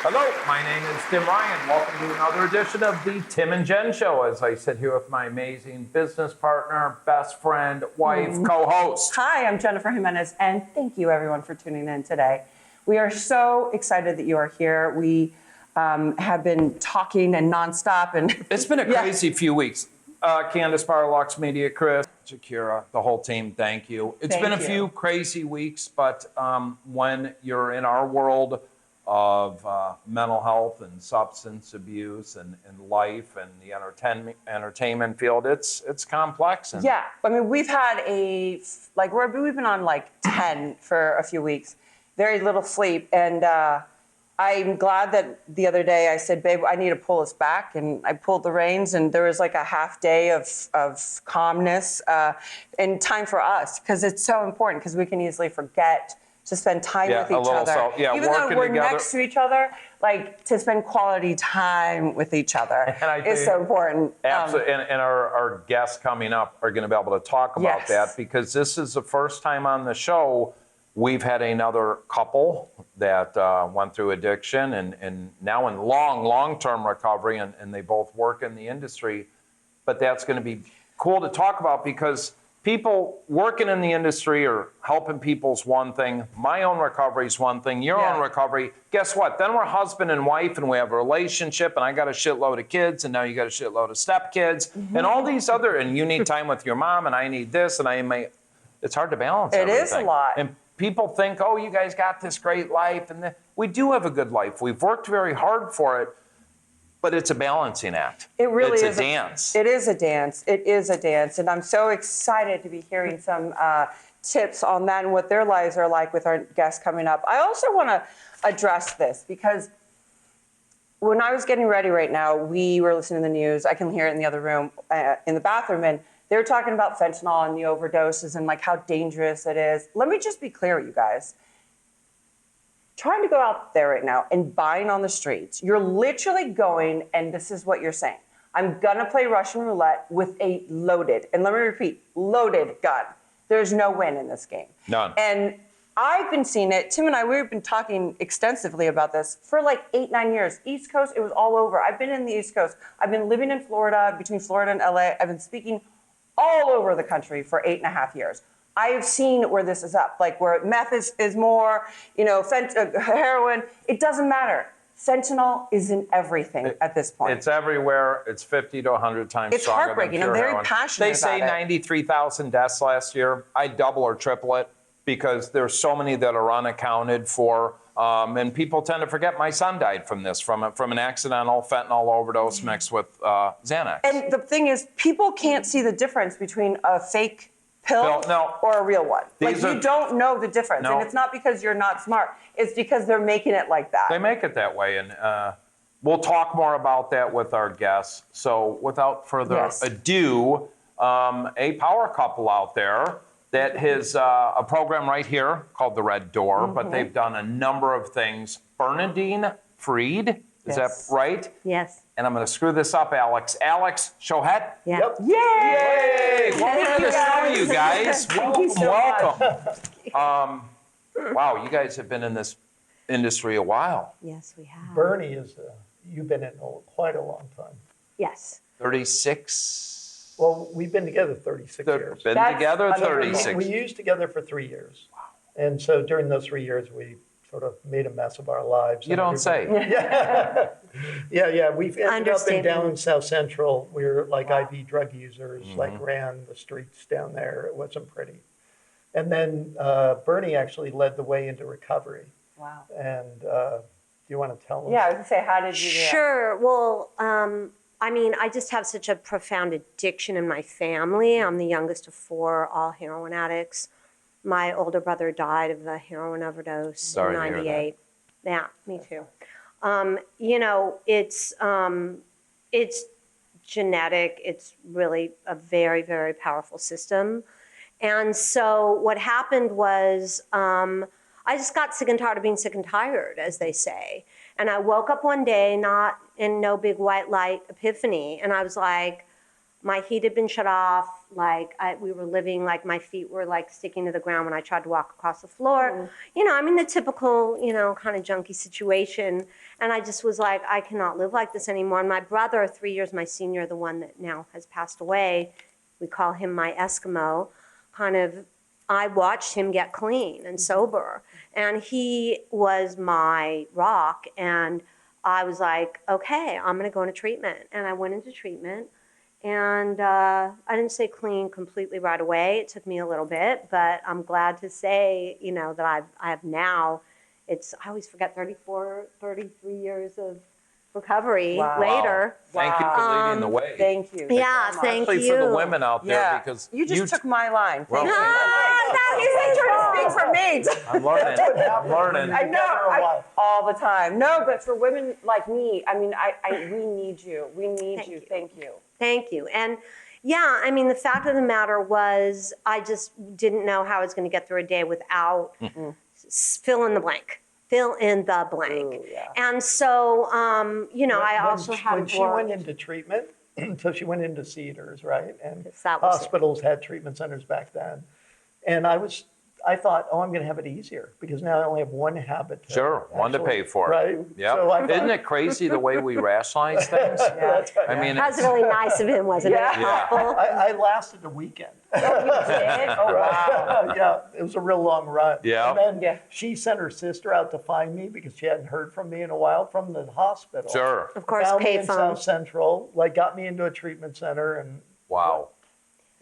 Hello, my name is Tim Ryan. Welcome to another edition of the Tim and Jenn Show as I sit here with my amazing business partner, best friend, wife, co-host. Hi, I'm Jennifer Jimenez, and thank you everyone for tuning in today. We are so excited that you are here. We have been talking and nonstop. And it's been a crazy few weeks. Candace Barlux, Media, Chris, Shakira, the whole team, thank you. It's been a few crazy weeks, but when you're in our world of mental health and substance abuse and life and the entertainment field, it's complex. And yeah, I mean, we've had we've been on like 10 for a few weeks, very little sleep. And I'm glad that the other day I said, babe, I need to pull us back. And I pulled the reins and there was like a half day of calmness and time for us, because it's so important, because we can easily forget to spend time with each other. Even though we're next to each other, like to spend quality time with each other is so important. Absolutely, and our guests coming up are going to be able to talk about that, because this is the first time on the show we've had another couple that went through addiction and now in long-term recovery, and they both work in the industry. But that's going to be cool to talk about, because people working in the industry or helping people's one thing. My own recovery is one thing. Your own recovery. Guess what? Then we're husband and wife, and we have a relationship, and I got a shitload of kids, and now you got a shitload of stepkids, and all these other, and you need time with your mom, and I need this, and it's hard to balance everything. It is a lot. And people think, oh, you guys got this great life, and we do have a good life. We've worked very hard for it. But it's a balancing act. It really is. It's a dance. It is a dance. It is a dance. And I'm so excited to be hearing some tips on that and what their lives are like with our guests coming up. I also want to address this, because when I was getting ready right now, we were listening to the news. I can hear it in the other room, in the bathroom, and they were talking about fentanyl and the overdoses and like how dangerous it is. Let me just be clear, you guys. Trying to go out there right now and buying on the streets, you're literally going, and this is what you're saying, I'm gonna play Russian roulette with a loaded, and let me repeat, loaded gun. There's no win in this game. None. And I've been seeing it. Tim and I, we've been talking extensively about this for like 8-9 years. East Coast, it was all over. I've been in the East Coast. I've been living in Florida, between Florida and LA. I've been speaking all over the country for 8.5 years. I've seen where this is up, like where meth is more, heroin. It doesn't matter. Fentanyl is in everything at this point. It's everywhere. It's 50 to 100 times it's stronger heartbreaking. than pure I'm very passionate They say about 93,000 deaths last year. I double or triple it, because there's so many that are unaccounted for. And people tend to forget my son died from this, from an accidental fentanyl overdose mixed with Xanax. And the thing is, people can't see the difference between a fake pill or a real one. You don't know the difference. And it's not because you're not smart. It's because they're making it like that. They make it that way. And we'll talk more about that with our guests. So without further ado, a power couple out there that has a program right here called The Red Door, but they've done a number of things. Bernadine Fried, is that right? Yes. And I'm going to screw this up, Alex. Alex Shohet? Yeah. Yep. Yay! Welcome to the show, you guys. Welcome. Wow, you guys have been in this industry a while. Yes, we have. Bernie, you've been in quite a long time. Yes. 36? Well, we've been together 36 years. Been together 36. We used together for 3 years. Wow. And so during those 3 years, we sort of made a mess of our lives. You don't say. Yeah. We've ended up in down South Central. We were like IV drug users, like ran the streets down there. It wasn't pretty. And then Bernie actually led the way into recovery. Wow. And do you want to tell them? Yeah, I was going to say, how did you do that? Sure. Well, I mean, I just have such a profound addiction in my family. I'm the youngest of 4, all heroin addicts. My older brother died of a heroin overdose in '98. Yeah, me too. It's genetic. It's really a very, very powerful system. And so what happened was I just got sick and tired of being sick and tired, as they say. And I woke up one day, not in no big white light epiphany, and I was like, my heat had been shut off. Like we were living, like my feet were like sticking to the ground when I tried to walk across the floor. You know, I mean, the typical, you know, kind of junky situation. And I just was like, I cannot live like this anymore. And my brother, 3 years my senior, the one that now has passed away, we call him my Eskimo, I watched him get clean and sober. And he was my rock. And I was like, okay, I'm going to go into treatment. And I went into treatment. And I didn't stay clean completely right away. It took me a little bit, but I'm glad to say, you know, that I have now, I always forget, 33 years of recovery later. Thank you for leading the way. Thank you. Yeah, so much. thank Especially you. for the women out there, because you just took my line. Well, Thank you. That He's trying to speak for me. I'm learning. I know, all the time. No, but for women like me, I mean, we need you. We need Thank you. you. Thank you. Thank you. And yeah, I mean, the fact of the matter was I just didn't know how I was going to get through a day without fill in the blank. Fill in the blank. Ooh, yeah. And so, you know, I also had when she went into treatment, so she went into Cedars, right? And That was it. hospitals had treatment centers back then. And I thought, oh, I'm going to have it easier because now I only have one habit. Sure, one to pay for. Right? Yep. So I thought, Isn't it crazy the way we rationalize things? That's right. I mean, That was really nice of him, wasn't it? Yeah. Thoughtful. I lasted a weekend. Oh, wow. Yeah, it was a real long run. Yeah. And then she sent her sister out to find me because she hadn't heard from me in a while from the hospital. sure. Of course, Found me in payphone. South Central, like got me into a treatment center, and Wow.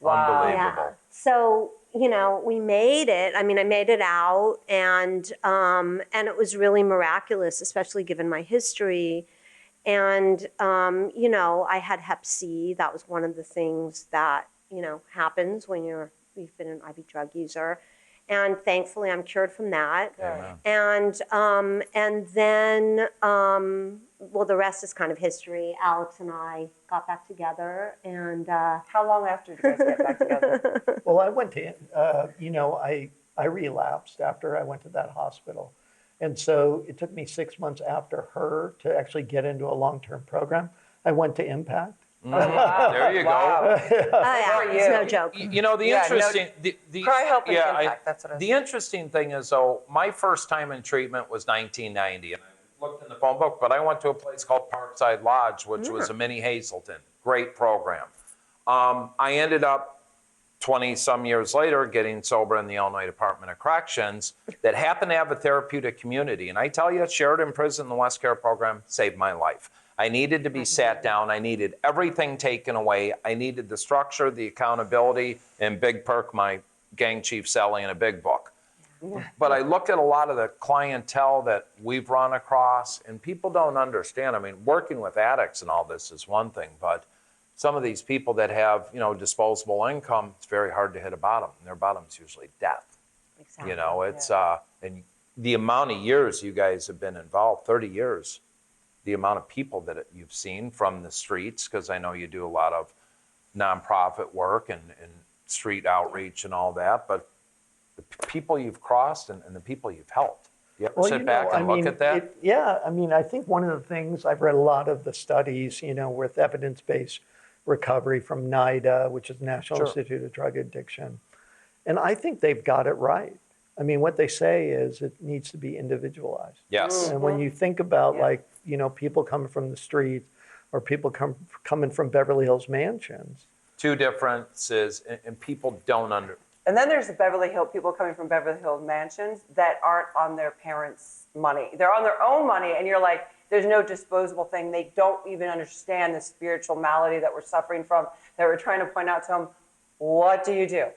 Wow. Unbelievable. Yeah. So, you know, we made it. I mean, I made it out, and it was really miraculous, especially given my history. And you know, I had Hep C. That was one of the things that, you know, happens when you've been an IV drug user. And thankfully, I'm cured from that. Amen. And then, well, the rest is kind of history. Alex and I got back together, and How long after did you guys get back together? well, I went to, you know, I relapsed after I went to that hospital. And so it took me 6 months after her to actually get into a long-term program. I went to Impact. There you Wow. oh yeah, for it's you. no joke. You know, the Yeah, no- interesting, Cry, help, and yeah, impact. That's what I the interesting thing is, though, my first time in treatment was 1990, and I looked in the phone book, but I went to a place called Parkside Lodge, which was a mini Hazleton. Great program. I ended up 20-some years later getting sober in the Illinois Department of Corrections that happened to have a therapeutic community. And I tell you, Sheridan Prison, the West Care program, saved my life. I needed to be sat down. I needed everything taken away. I needed the structure, the accountability, and Big Perk, my gang chief, Sally, in a big book. But I look at a lot of the clientele that we've run across, and people don't understand. I mean, working with addicts and all this is one thing, but some of these people that have, you know, disposable income, it's very hard to hit a bottom. And their bottom's usually death. Exactly. You know, it's, and the amount of years you guys have been involved, 30 years, the amount of people that you've seen from the streets, because I know you do a lot of nonprofit work and street outreach and all that, but the people you've crossed and the people you've helped. You ever sit back and look at that? I mean, I think one of the things, I've read a lot of the studies, you know, with evidence-based recovery from NIDA, which is National Institute of Drug Addiction. And I think they've got it right. I mean, what they say is it needs to be individualized. Yes. And when you think about like, you know, people coming from the street or people coming from Beverly Hills mansions. Two differences, and people don't And then there's the people coming from Beverly Hills mansions that aren't on their parents' money. They're on their own money, and you're like, there's no disposable thing. They don't even understand the spiritual malady that we're suffering from, that we're trying to point out to them. What do? You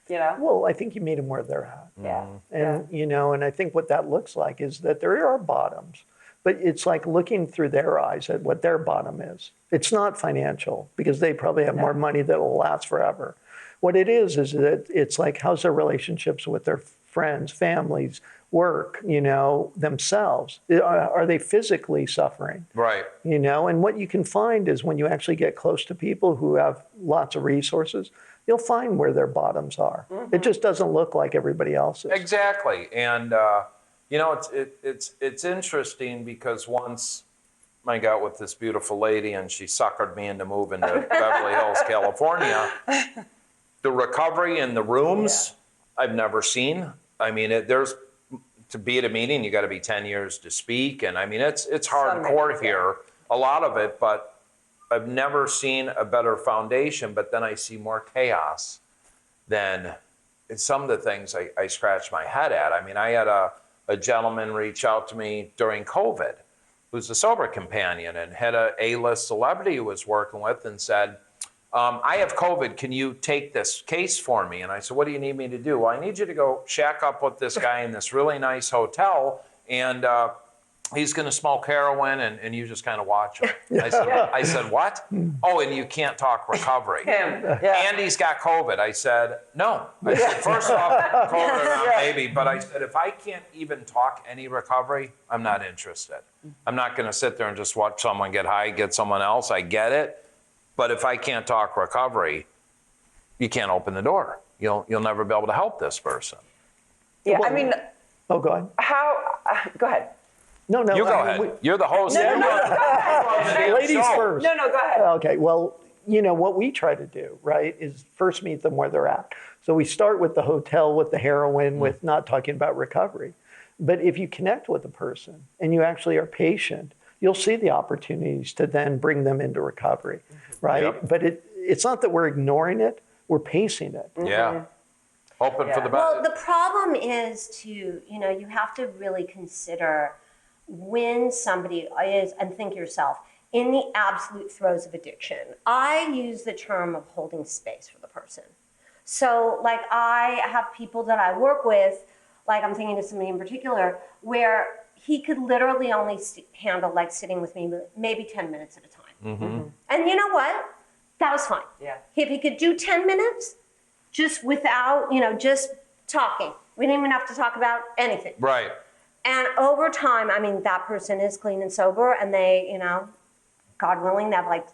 know? Well, I think you meet them where they're at. Yeah. And, you know, and I think what that looks like is that there are bottoms, but it's like looking through their eyes at what their bottom is. It's not financial because they probably have more money that will last forever. What it is that it's like, how's their relationships with their friends, families, work, you know, themselves? Are they physically suffering? Right. You know, and what you can find is when you actually get close to people who have lots of resources, you'll find where their bottoms are. It just doesn't look like everybody else's. Exactly. And, you know, it's interesting because once I got with this beautiful lady and she suckered me into moving to Beverly Hills, California. The recovery in the rooms, I've never seen. I mean, to be at a meeting, you got to be 10 years to speak. And I mean, it's hardcore here, a lot of it, but I've never seen a better foundation. But then I see more chaos than some of the things I scratch my head at. I mean, I had a gentleman reach out to me during COVID who's a sober companion and had a A-list celebrity who was working with and said, I have COVID, can you take this case for me? And I said, what do you need me to do? Well, I need you to go shack up with this guy in this really nice hotel, and he's going to smoke heroin, and you just kind of watch him. I said, what? Oh, and you can't talk recovery. And he's got COVID. I said, no. I said, first off, COVID or not, maybe. But I said, if I can't even talk any recovery, I'm not interested. I'm not going to sit there and just watch someone get high, get someone else. I get it. But if I can't talk recovery, you can't open the door. You'll never be able to help this person. Yeah, I mean. Oh, go ahead. Go ahead. No. You go ahead. You're the host. No, go ahead. Ladies first. No, go ahead. Okay, well, what we try to do, right, is first meet them where they're at. So we start with the hotel, with the heroin, with not talking about recovery. But if you connect with a person and you actually are patient, you'll see the opportunities to then bring them into recovery, right? Yep. But it's not that we're ignoring it, we're pacing it. Yeah. Open for the best. Well, the problem is you have to really consider when somebody is, and think yourself, in the absolute throes of addiction. I use the term of holding space for the person. So like I have people that I work with, like I'm thinking of somebody in particular, where he could literally only handle like sitting with me maybe 10 minutes at a time. And you know what? That was fine. Yeah. If he could do 10 minutes just without, just talking. We didn't even have to talk about anything. Right. And over time, I mean, that person is clean and sober, and they, God willing, they have like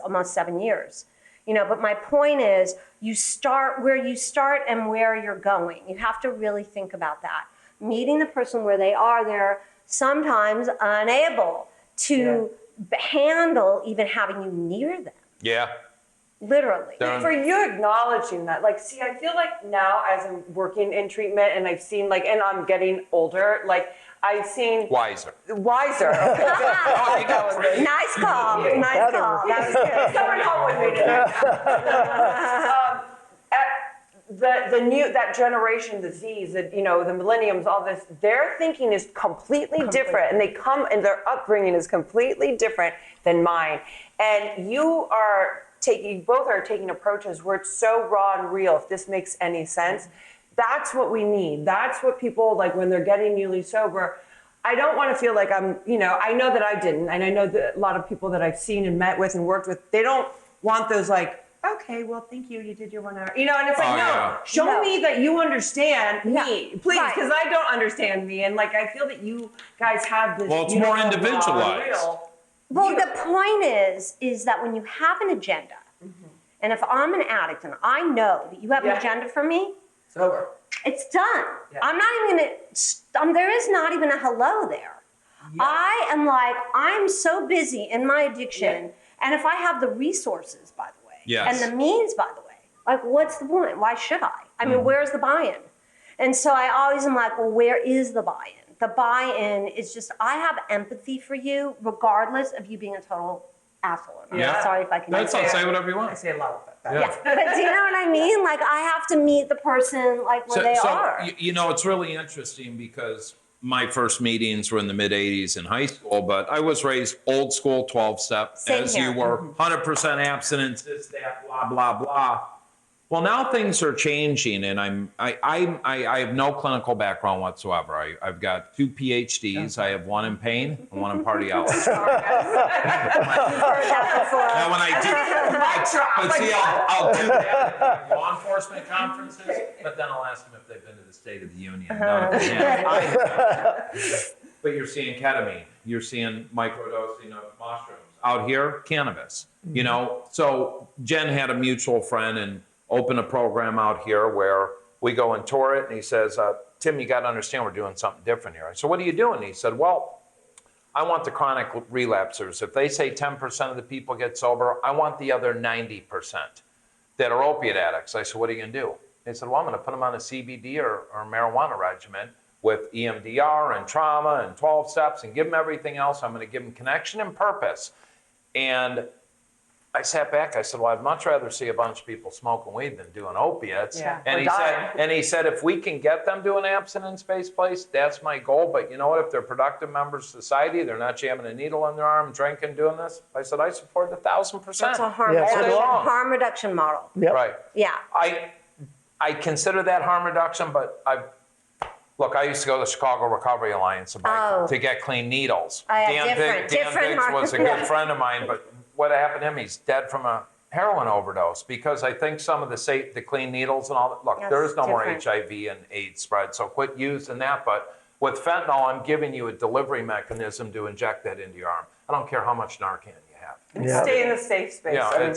almost 7 years. But my point is, you start where you start and where you're going. You have to really think about that. Meeting the person where they are, they're sometimes unable to handle even having you near them. Yeah. Literally. For you acknowledging that, I feel like now as I'm working in treatment and I've seen and I'm getting older, I've seen wiser. Okay. Nice call. Nice call. That was good. Someone home with me today. That generation, the Z's, the millenniums, all this, their thinking is completely different, and their upbringing is completely different than mine. And both are taking approaches where it's so raw and real, if this makes any sense. That's what we need. That's what people, when they're getting newly sober, I don't want to feel like I'm, I know that I didn't, and I know that a lot of people that I've seen and met with and worked with, they don't want those okay, well, thank you, you did your 1 hour. And it's show me that you understand me, please, because I don't understand me. And I feel that you guys have this. Well, it's more individualized. Well, the point is that when you have an agenda, and if I'm an addict and I know that you have an agenda for me, it's over. It's done. Yeah. I'm not even gonna, there is not even a hello there. Yeah. I'm so busy in my addiction, and if I have the resources, by the way, and the means, by the way, what's the point? Why should I? I mean, where's the buy-in? And so I always am well, where is the buy-in? The buy-in is just, I have empathy for you, regardless of you being a total asshole. Yeah. Sorry if I can say whatever you want. I say a lot of that. Yeah. But do you know what I mean? I have to meet the person where they are. It's really interesting because my first meetings were in the mid-'80s in high school, but I was raised old school 12-step, as you were, 100% abstinence, this, that, blah, blah, blah. Well, now things are changing, and I have no clinical background whatsoever. I've got 2 PhDs. I have one in pain and one in party hours. Now, when I do, but see, I'll do that at law enforcement conferences, but then I'll ask them if they've been to the State of the Union. None of them have. But you're seeing ketamine. You're seeing microdosing of mushrooms. Out here, cannabis. So Jen had a mutual friend and open a program out here where we go and tour it. And he says, Tim, you got to understand we're doing something different here. I said, what are you doing? And he said, well, I want the chronic relapsers. If they say 10% of the people get sober, I want the other 90% that are opiate addicts. I said, what are you going to do? They said, well, I'm going to put them on a CBD or marijuana regimen with EMDR and trauma and 12 steps and give them everything else. I'm going to give them connection and purpose. And I sat back. I said, well, I'd much rather see a bunch of people smoking weed than doing opiates. Yeah, And he said, if we can get them to an abstinence-based place, that's my goal. But you know what? If they're productive members of society, they're not jamming a needle in their arm, drinking, doing this. I said, I support 1,000%. It's a harm reduction model. Yep. Right. Yeah. I consider that harm reduction, but I used to go to the Chicago Recovery Alliance to get clean needles. Dan Biggs was a good friend of mine, but what happened to him? He's dead from a heroin overdose because I think some of the clean needles and all that. Look, there's no more HIV and AIDS spread, so quit using that. But with fentanyl, I'm giving you a delivery mechanism to inject that into your arm. I don't care how much Narcan you have. And stay in the safe space. Yeah,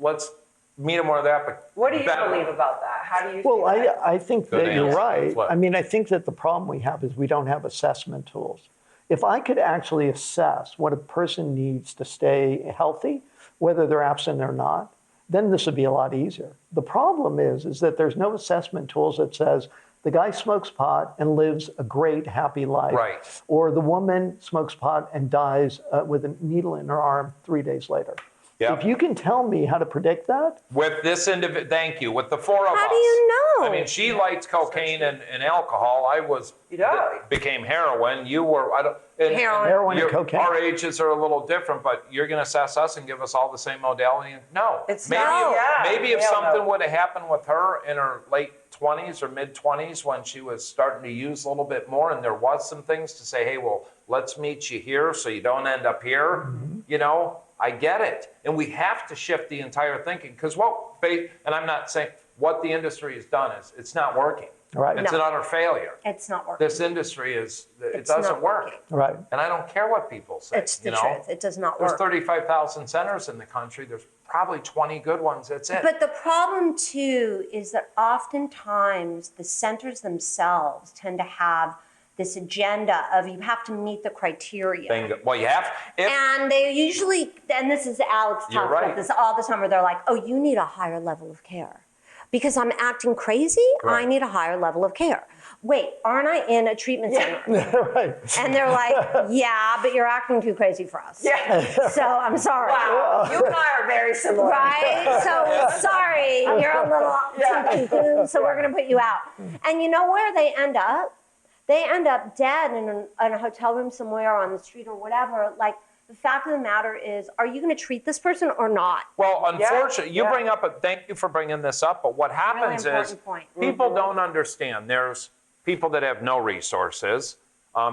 let's meet more of that. But what do you believe about that? How do you? Well, I think Good that you're answer. right. Flip. I mean, I think that the problem we have is we don't have assessment tools. If I could actually assess what a person needs to stay healthy, whether they're absent or not, then this would be a lot easier. The problem is that there's no assessment tools that says the guy smokes pot and lives a great, happy life. Right. Or the woman smokes pot and dies with a needle in her arm 3 days later. Yep. If you can tell me how to predict that. With this individual, thank you. With the four of us. How do you know? I mean, she liked cocaine and alcohol. I became heroin. You were, Heroin and cocaine. Our ages are a little different, but you're going to assess us and give us all the same modality? No. Maybe if something would have happened with her in her late 20s or mid 20s when she was starting to use a little bit more, and there was some things to say, hey, well, let's meet you here so you don't end up here. You know, I get it. And we have to shift the entire thinking because and I'm not saying what the industry has done is it's not working. Right. It's an utter failure. It's not working. This industry it doesn't work. Working. Right. And I don't care what people say. It's the truth. It does not There's work. 35,000 centers in the country. There's probably 20 good ones. That's it. But the problem too is that oftentimes the centers themselves tend to have this agenda of you have to meet the criteria. Bingo. Well, you have. And they usually, and this is Alex You're talks right. about this all the time, where they're like, oh, you need a higher level of care. Because I'm acting crazy, Right. I need a higher level of care. Wait, aren't I in a treatment center? Right. And they're like, yeah, but you're acting too crazy for us. Yeah. So I'm sorry. Wow. You and I are very similar. Right? So sorry, you're a little cuckoo, so we're going to put you out. And you know where they end up? They end up dead in a hotel room somewhere on the street or whatever. Like, the fact of the matter is, are you going to treat this person or not? Well, unfortunately, you bring up thank you for bringing this up, but what happens is point. people don't understand. There's people that have no resources.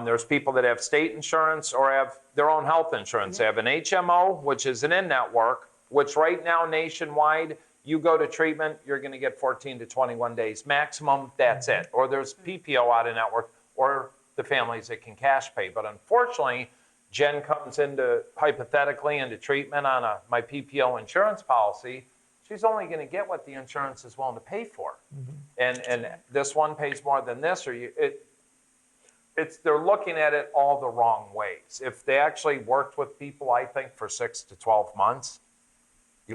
There's people that have state insurance or have their own health insurance. They have an HMO, which is an in-network, which right now nationwide, you go to treatment, you're going to get 14 to 21 days maximum. That's it. Or there's PPO out of network or the families that can cash pay. But unfortunately, Jen comes hypothetically into treatment on my PPO insurance policy. She's only going to get what the insurance is willing to pay for. And this one pays more than this, or they're looking at it all the wrong ways. If they actually worked with people, I think, for 6 to 12 months,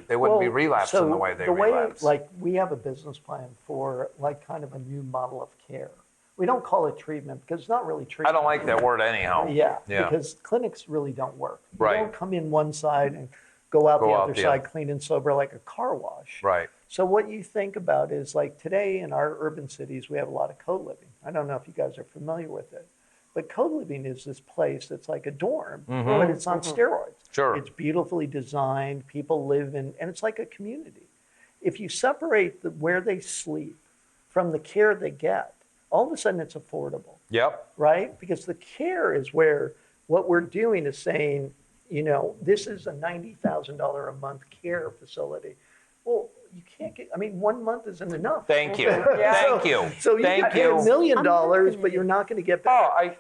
they wouldn't be relapsing the way they relapse. Like, we have a business plan for like kind of a new model of care. We don't call it treatment because it's not really treatment. I don't like that word anyhow. Yeah, because clinics really don't work. You Right. don't come in one side and go out the other the side other. clean and sober like a car wash. Right. So what you think about is like today in our urban cities, we have a lot of co-living. I don't know if you guys are familiar with it, but co-living is this place that's like a dorm, but it's on steroids. Sure. It's beautifully designed. People live in, and it's like a community. If you separate where they sleep from the care they get, all of a sudden it's affordable, Yep. right? Because the care is where what we're doing is saying, you know, this is a $90,000 a month care facility. Well, you can't get, I mean, 1 month isn't enough. Thank you. Thank you. So you Thank could pay you. $1 million, but you're not going to get back.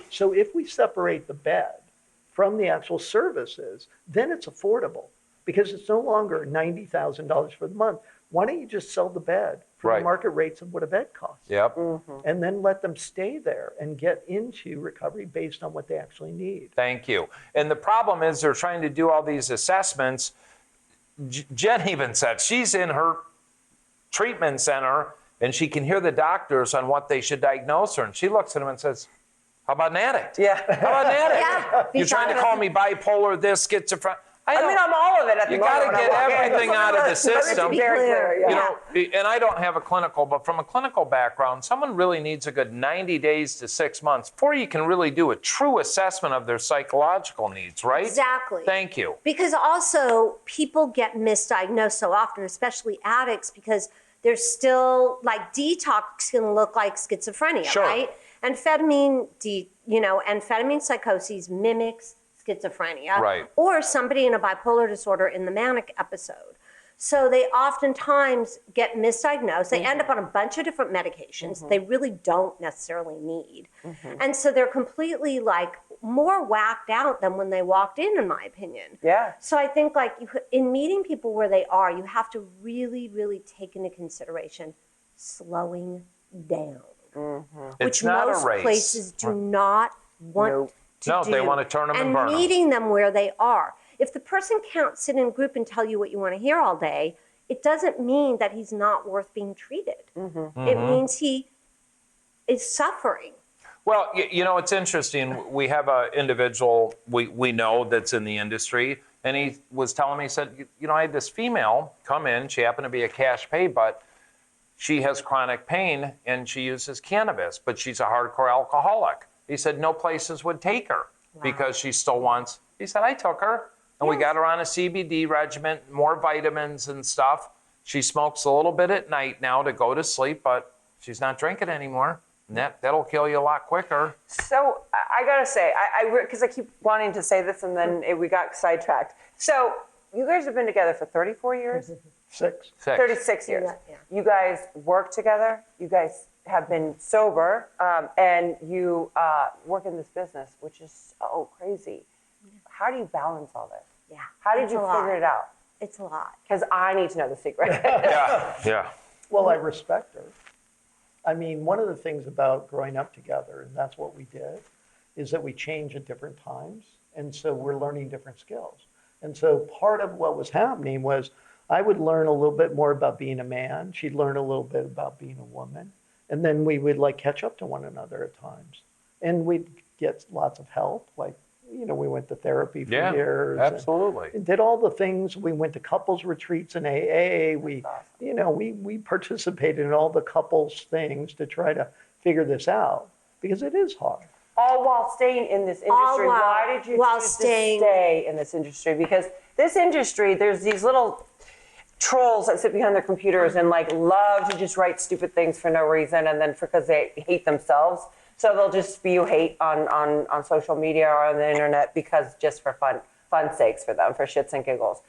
So if we separate the bed from the actual services, then it's affordable because it's no longer $90,000 for the month. Why don't you just sell the bed for for Right. the market rates of what a bed costs. Yep. And then let them stay there and get into recovery based on what they actually need. Thank you. And the problem is they're trying to do all these assessments. Jen even said she's in her treatment center and she can hear the doctors on what they should diagnose her. And she looks at them and says, how about an addict? Yeah. How about an addict? Yeah. You're trying to call me bipolar, this, schizophrenic. I mean, I'm all of it at the You moment. got to get everything out of the Let me system. be very clear, yeah. You know, and I don't have a clinical, but from a clinical background, someone really needs a good 90 days to 6 months before you can really do a true assessment of their psychological needs, right? Exactly. Thank you. Because also people get misdiagnosed so often, especially addicts, because there's still like detox can look like schizophrenia, Sure. right? Amphetamine, amphetamine psychosis mimics schizophrenia, Right. or somebody in a bipolar disorder in the manic episode. So they oftentimes get misdiagnosed. They end up on a bunch of different medications they really don't necessarily need. And so they're completely like more whacked out than when they walked in my opinion. Yeah. So I think like in meeting people where they are, you have to really, really take into consideration slowing down, It's which not most a race. places do not want Nope. to No, do. they want to turn 'em and burn 'em. meeting them where they are. If the person can't sit in a group and tell you what you want to hear all day, it doesn't mean that he's not worth being treated. It means he is suffering. Well, you know, it's interesting. We have an individual we know that's in the industry, and he was telling me, he said, you know, I had this female come in. She happened to be a cash pay, but she has chronic pain, and she uses cannabis, but she's a hardcore alcoholic. He said no places would take her because she still wants. He said, I took her, and we got her on a CBD regimen, more vitamins and stuff. She smokes a little bit at night now to go to sleep, but she's not drinking anymore. And that'll kill you a lot quicker. So I gotta say, because I keep wanting to say this and then we got sidetracked. So you guys have been together for 34 years? 6. 36 years. Yeah. You guys work together. You guys have been sober, and you work in this business, which is so crazy. How do you balance all this? Yeah. How did It's you a lot. figure it out? It's a lot. Because I need to know the secret. Yeah. Well, I respect her. I mean, one of the things about growing up together, and that's what we did, is that we change at different times. And so we're learning different skills. And so part of what was happening was I would learn a little bit more about being a man. She'd learn a little bit about being a woman. And then we would like catch up to one another at times. And we'd get lots of help. Like, you know, we went to therapy for years. Absolutely. And did all the things. We went to couples retreats in AA. We participated in all the couples things to try to figure this out because it is hard. All while staying in this industry. Why did you choose to stay in this industry? Because this industry, there's these little trolls that sit behind their computers and like love to just write stupid things for no reason, and then because they hate themselves. So they'll just spew hate on social media or on the internet because just for fun sakes for them, for shits and giggles.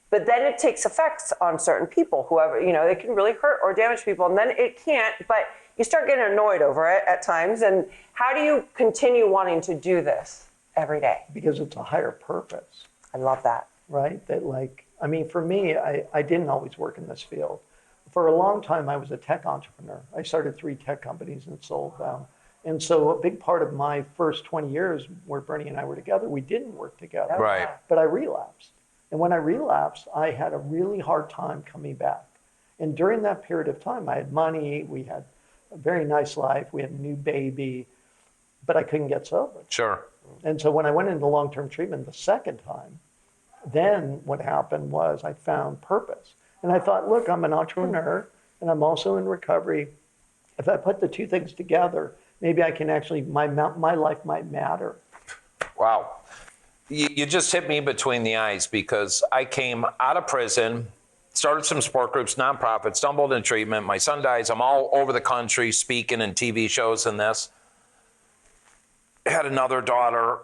But then it takes effects on certain people, whoever, you know, it can really hurt or damage people, and then it can't, but you start getting annoyed over it at times. And how do you continue wanting to do this every day? Because it's a higher purpose, I love that. right? That like, I mean, for me, I didn't always work in this field. For a long time, I was a tech entrepreneur. I started 3 tech companies and sold them. And so a big part of my first 20 years where Bernie and I were together, we didn't work together. Right. But I relapsed. And when I relapsed, I had a really hard time coming back. And during that period of time, I had money, we had a very nice life, we had a new baby, but I couldn't get sober. Sure. And so when I went into long-term treatment the second time, then what happened was I found purpose. And I thought, look, I'm an entrepreneur and I'm also in recovery. If I put the 2 things together, maybe I can actually, my life might matter. Wow. You just hit me between the eyes because I came out of prison, started some sport groups, nonprofits, stumbled in treatment. My son dies. I'm all over the country speaking in TV shows and this. Had another daughter,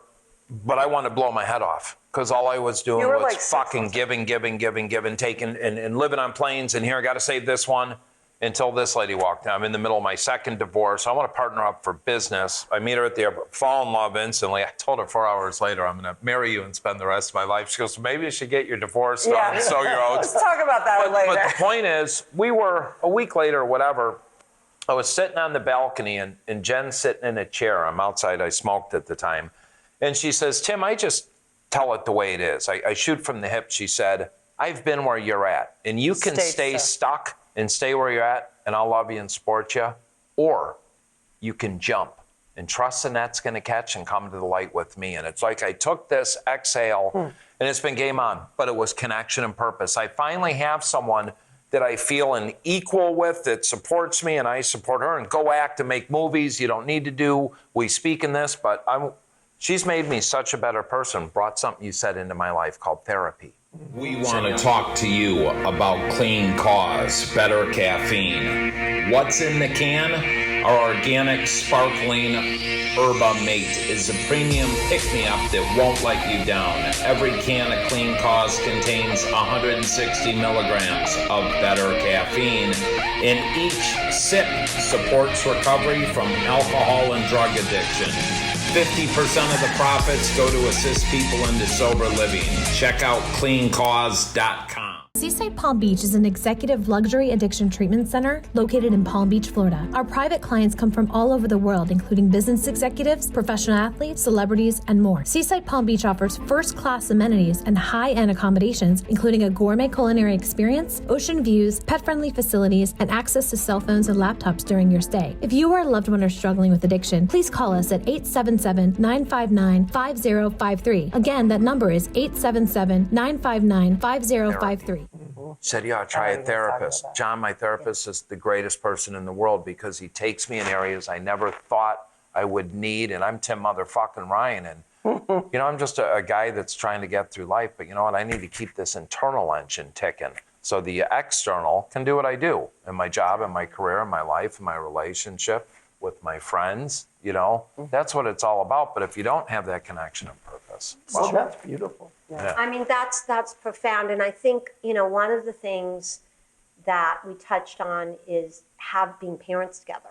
but I wanted to blow my head off because all I was doing was like fucking giving, taking, and living on planes. And here, I got to save this one. until this lady walked in. I'm in the middle of my second divorce. I want to partner up for business. I meet her at the airport, fall in love instantly. I told her 4 hours later, I'm going to marry you and spend the rest of my life. She goes, maybe you should get your divorce done, sow your oats. Let's talk about that later. But the point is, we were, a week later or whatever, I was sitting on the balcony and Jen's sitting in a chair. I'm outside. I smoked at the time. And she says, Tim, I just tell it the way it is. I shoot from the hip. She said, I've been where you're at. And you can stay stuck and stay where you're at, and I'll love you and support you. Or you can jump and trust the net's going to catch and come to the light with me. And it's like I took this exhale, and it's been game on. But it was connection and purpose. I finally have someone that I feel an equal with, that supports me, and I support her. And go act and make movies. You don't need to do, we speak in this, but she's made me such a better person, brought something you said into my life called therapy. We want to talk to you about Clean Cause, better caffeine. What's in the can? Our organic, sparkling Herba Mate is a premium pick-me-up that won't let you down. Every can of Clean Cause contains 160 milligrams of better caffeine, and each sip supports recovery from alcohol and drug addiction. 50% of the profits go to assist people into sober living. Check out cleancause.com. Seaside Palm Beach is an executive luxury addiction treatment center located in Palm Beach, Florida. Our private clients come from all over the world, including business executives, professional athletes, celebrities, and more. Seaside Palm Beach offers first-class amenities and high-end accommodations, including a gourmet culinary experience, ocean views, pet-friendly facilities, and access to cell phones and laptops during your stay. If you or a loved one are struggling with addiction, please call us at 877-959-5053. Again, that number is 877-959-5053. Said, yeah, try a therapist. John, my therapist, is the greatest person in the world because he takes me in areas I never thought I would need. And I'm Tim motherfucking Ryan. And, you know, I'm just a guy that's trying to get through life. But you know what? I need to keep this internal engine ticking so the external can do what I do in my job, in my career, in my life, in my relationship with my friends. You know, that's what it's all about. But if you don't have that connection and purpose, well, that's beautiful. Yeah. I mean, that's profound. And I think, you know, one of the things that we touched on is being parents together.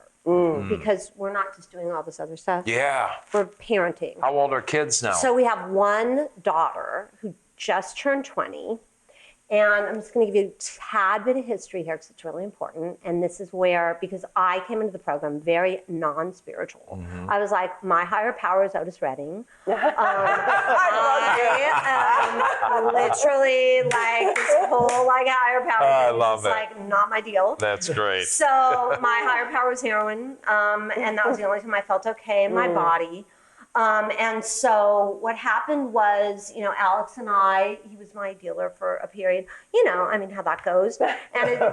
Because we're not just doing all this other stuff. Yeah. We're parenting. How old are kids now? So we have one daughter who just turned 20. And I'm just going to give you a tad bit of history here because it's really important. And this is where, because I came into the program very non-spiritual. I was like, my higher power is Otis Redding. I am literally like this whole like higher power. I love it. Like not my deal. That's great. So my higher power was heroin. And that was the only time I felt okay in my body. And so what happened was, you know, Alex and I, he was my dealer for a period, you know, I mean, how that goes. And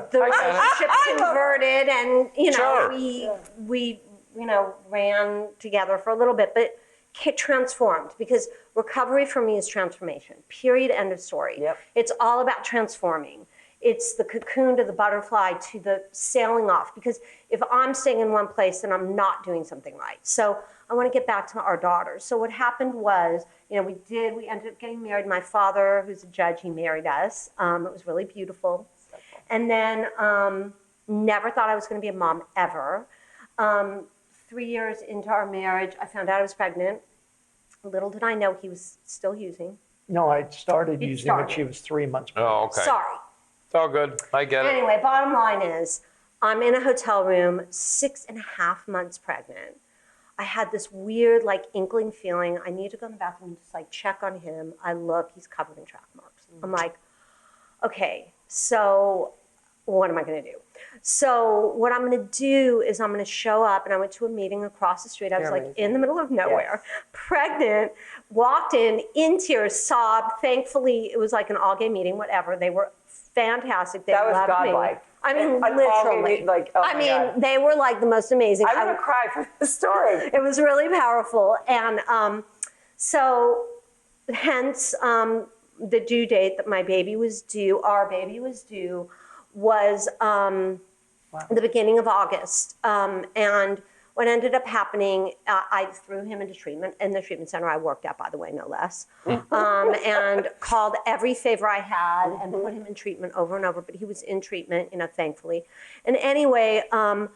the relationship converted and, you know, we, you know, ran together for a little bit, but transformed because recovery for me is transformation, period, end of story. Yep. It's all about transforming. It's the cocoon to the butterfly to the sailing off because if I'm staying in one place, then I'm not doing something right. So I want to get back to our daughters. So what happened was, you know, we ended up getting married. My father, who's a judge, he married us. It was really beautiful. And then never thought I was going to be a mom ever. 3 years into our marriage, I found out I was pregnant. Little did I know he was still using. No, I started using when she was 3 months pregnant. Oh, okay. Sorry. It's all good. I get it. Anyway, bottom line is, I'm in a hotel room, 6.5 months pregnant. I had this weird, like, inkling feeling. I need to go in the bathroom and just, like, check on him. I look, he's covered in track marks. I'm like, okay, so what am I going to do? So what I'm going to do is I'm going to show up, and I went to a meeting across the street. I was, like, in the middle of nowhere, pregnant, walked in tears, sobbed. Thankfully, it was, like, an all-gay meeting, whatever. They were fantastic. They loved godlike. me. I mean, literally. Like, oh I mean, they were like the most amazing. I'm going to cry for this story. It was really powerful. And so hence the due date that our baby was due, was the beginning of August. And what ended up happening, I threw him into treatment in the treatment center I worked at, by the way, no less, and called every favor I had and put him in treatment over and over. But he was in treatment, thankfully. And anyway, it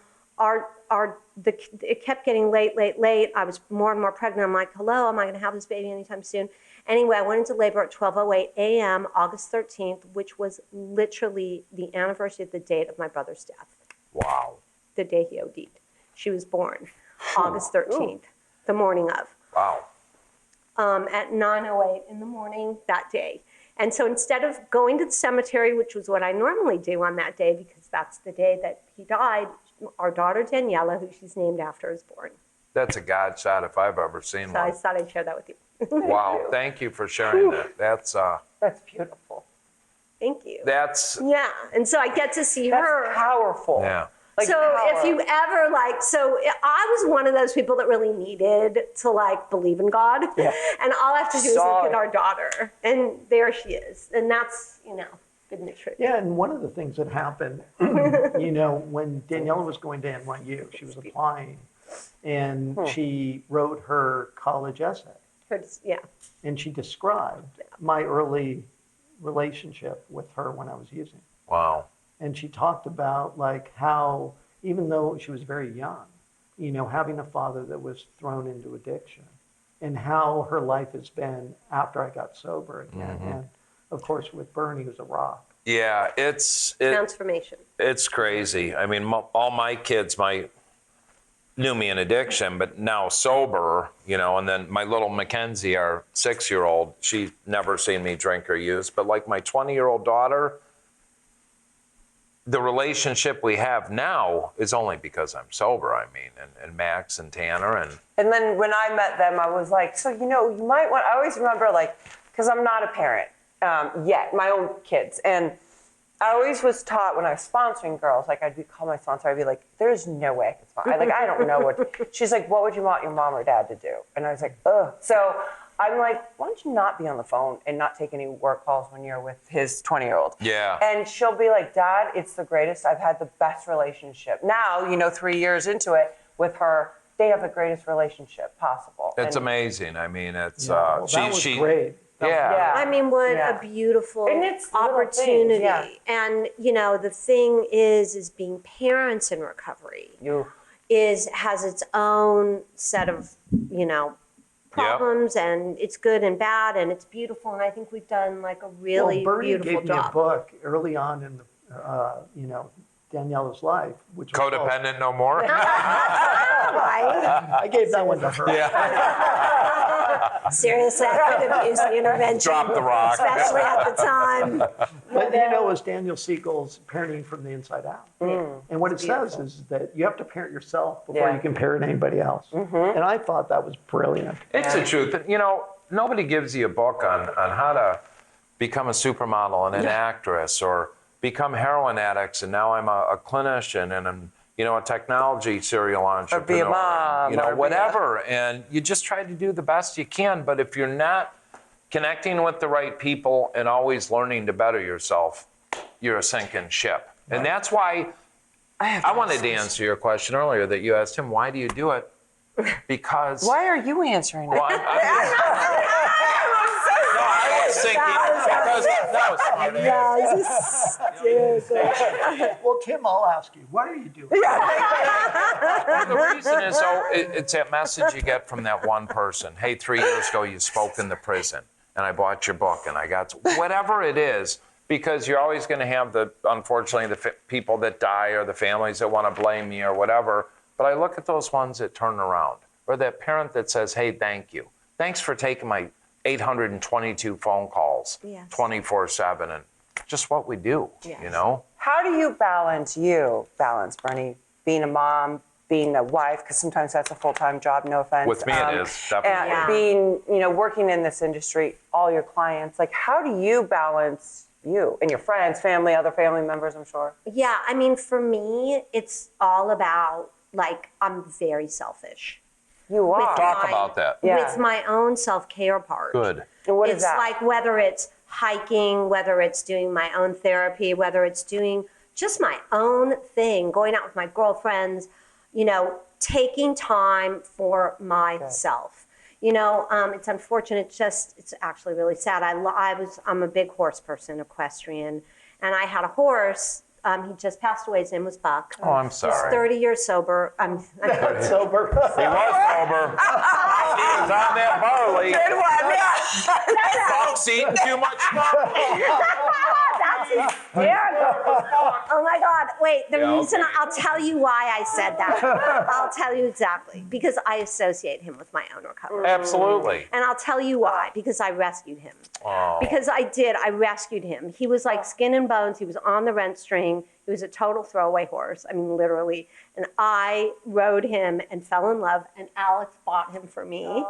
kept getting late. I was more and more pregnant. I'm like, hello, am I going to have this baby anytime soon? Anyway, I went into labor at 12:08 a.m., August 13th, which was literally the anniversary of the date of my brother's death. Wow. The day he OD'd. She was born August 13th, the morning of. Wow. At 9:08 in the morning that day. And so instead of going to the cemetery, which was what I normally do on that day, because that's the day that he died, our daughter Daniela, who she's named after, is born. That's a God shot if I've ever seen So one. I thought I'd share that with you. Wow. Thank you for sharing that. That's beautiful. Thank you. That's Yeah, and so I get to see her. That's powerful. yeah. Like So power. if you ever I was one of those people that really needed to believe in God. Yeah. And all I have to do is Saw look it. at our daughter, and there she is. And that's, been the truth. Yeah, and one of the things that happened, when Daniela was going to NYU, she was applying, and she wrote her college essay, Yeah. and she described my early relationship with her when I was using. Wow. And she talked about how, even though she was very young, having a father that was thrown into addiction, and how her life has been after I got sober again. And of course, with Bernie, was a rock. Yeah, Transformation. It's crazy. I mean, all my kids knew me in addiction, but now sober, and then my little Mackenzie, our 6-year-old, she's never seen me drink or use. But like my 20-year-old daughter, the relationship we have now is only because I'm sober, and Max and Tanner. And then when I met them, I was like, so, you might want, I always remember, because I'm not a parent yet, my own kids. And I always was taught when I was sponsoring girls, I'd call my sponsor, I'd be like, there's no way I can sponsor. I don't know what. She's like, what would you want your mom or dad to do? And I was like, ugh. So I'm like, why don't you not be on the phone and not take any work calls when you're with his 20-year-old? Yeah. And she'll be like, Dad, it's the greatest. I've had the best relationship. Now, 3 years into it with her, they have the greatest relationship possible. It's amazing. I mean, it's That was great. Yeah. I mean, what Yeah. a beautiful And it's little opportunity. things, yeah. And, the thing is being parents in recovery has its own set of, problems, and it's good and bad, and it's beautiful. And I think we've done a really Bernie beautiful gave me job. a book early on in the, Daniela's life, which was called- Codependent no more? Right? I gave that one to her. Yeah. Seriously, I could have used the intervention. Drop the rock. Especially at the time. But it was Daniel Siegel's Parenting from the Inside Out. And what it says is that you have to parent yourself before you can parent anybody else. And I thought that was brilliant. It's the truth. Nobody gives you a book on how to become a supermodel and an actress, or become heroin addicts, and now I'm a clinician, and I'm a technology serial entrepreneur. Or be a mom. And, whatever. And you just try to do the best you can. But if you're not connecting with the right people and always learning to better yourself, you're a sinking ship. Right. And that's why I wanted to answer your question earlier that you asked him, why do you do it? Because... Why are you answering Well, it? I was thinking because Well, Tim, I'll ask you, what are you doing? the reason is, it's that message you get from that one person. Hey, 3 years ago you spoke in the prison, and I bought your book, and I got whatever it is, because you're always going to have unfortunately, the people that die, or the families that want to blame you, or whatever. But I look at those ones that turn around, or that parent that says, hey, thank you. Thanks for taking my 822 phone calls 24/7, and just what we do, How do you balance, Bernie, being a mom, being a wife, because sometimes that's a full-time job, no offense. With me it is, definitely. And being, working in this industry, all your clients, how do you balance you and your friends, family, other family members, I'm sure? Yeah, I mean, for me, it's all about, I'm very selfish. You are. Talk about that. Yeah. With my own self-care part. Good. And what is It's that? like whether it's hiking, whether it's doing my own therapy, whether it's doing just my own thing, going out with my girlfriends, taking time for myself. You know, it's unfortunate, it's actually really sad. I'm a big horse person, equestrian, and I had a horse. He just passed away. His name was Buck. Oh, I'm sorry. He's 30 years sober. I'm Sober. He was sober. He was on that barley. Good one, yeah. Buck's eating too much smoke. That's hysterical. Oh my God. Wait, reason, okay. I'll tell you why I said that. I'll tell you exactly. Because I associate him with my own recovery. Absolutely. And I'll tell you why. Because I rescued him. Oh. Because I rescued him. He was like skin and bones. He was on the rent string. He was a total throwaway horse. I mean, literally. And I rode him and fell in love. And Alex bought him for me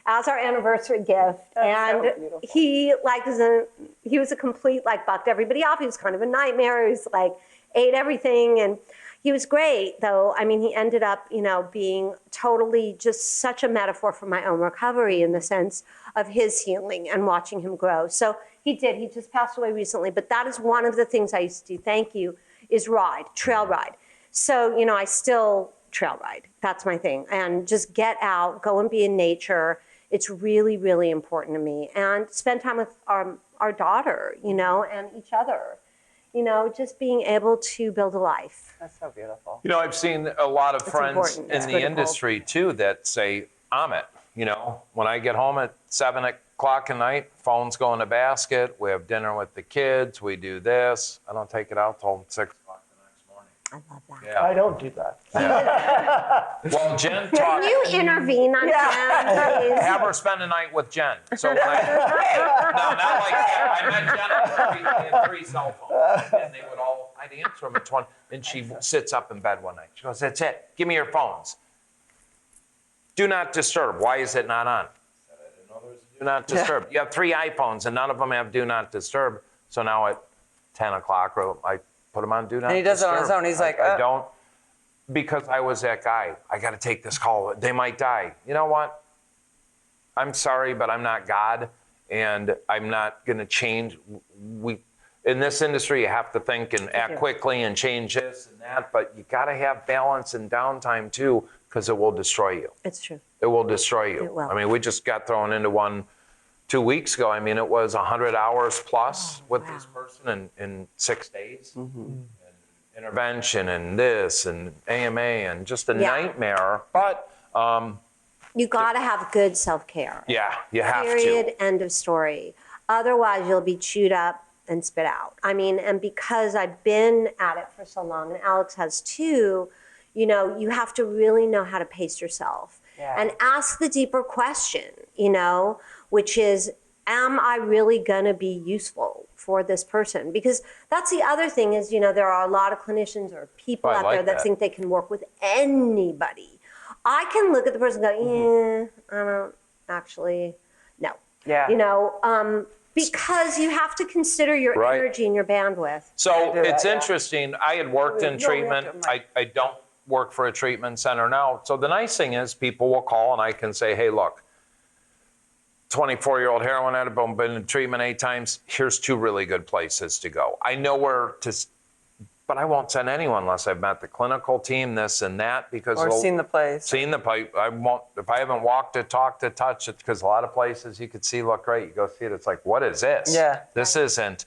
as our anniversary gift. And so he was a complete, like, bucked everybody off. He was kind of a nightmare. He was like, ate everything. And he was great, though. I mean, he ended up, you know, being totally just such a metaphor for my own recovery in the sense of his healing and watching him grow. So he did. He just passed away recently. But that is one of the things I used to do, thank you, is trail ride. So, you know, I still trail ride. That's my thing. And just get out, go and be in nature. It's really, really important to me. And spend time with our daughter, you know, and each other. You know, just being able to build a life. That's so beautiful. You know, I've seen a lot of friends important. in It's the critical. industry, too, that say, I'm it. You know, when I get home at 7 o'clock at night, phones go in the basket. We have dinner with the kids. We do this. I don't take it out till 6 o'clock the next morning. I love that. Yeah. I don't do that. Well, Jen Can taught you intervene on him, please? have her spend a night with Jen. So when no, not like that. I met Jen at 3 cell phones, and they would all, I'd answer them at 20, and she sits up in bed one night. She goes, that's it. Give me your phones. Do not disturb. Why is it not on? I said, I didn't know there was a do not disturb. You have 3 iPhones, and none of them have do not disturb. So now at 10 o'clock, I put them on do not disturb. And he does it on his own. He's like, I don't, because I was that guy. I got to take this call. They might die. You know what? I'm sorry, but I'm not God, and I'm not going to change. In this industry, you have to think and act quickly and change this and that, but you got to have balance and downtime too, because it will destroy you. It's true. It will destroy you. It will. I mean, we just got thrown into one 2 weeks ago. I mean, it was 100 hours plus with this person in 6 days. And intervention and this and AMA and just a nightmare. But You got to have good self-care. yeah, you have Period, to. end of story. Otherwise, you'll be chewed up and spit out. I mean, and because I've been at it for so long, and Alex has too, you know, you have to really know how to pace yourself and ask the deeper question, you know, which is, am I really going to be useful for this person? Because that's the other thing is, you know, there are a lot of clinicians or people out there that think they can work with anybody. I can look at the person and go, I don't actually, no. Yeah. You know, because you have to consider your energy and your bandwidth. So it's interesting. I had worked in treatment. I don't work for a treatment center now. So the nice thing is people will call and I can say, hey, look, 24-year-old heroin addict, been in treatment 8 times. Here's 2 really good places to go. I know where to, but I won't send anyone unless I've met the clinical team, this and that, because Or seen the place. Seen the pipe. I won't, if I haven't walked it, talked it, touched it, because a lot of places you could see look great. You go see it, it's like, what is this? Yeah. This isn't.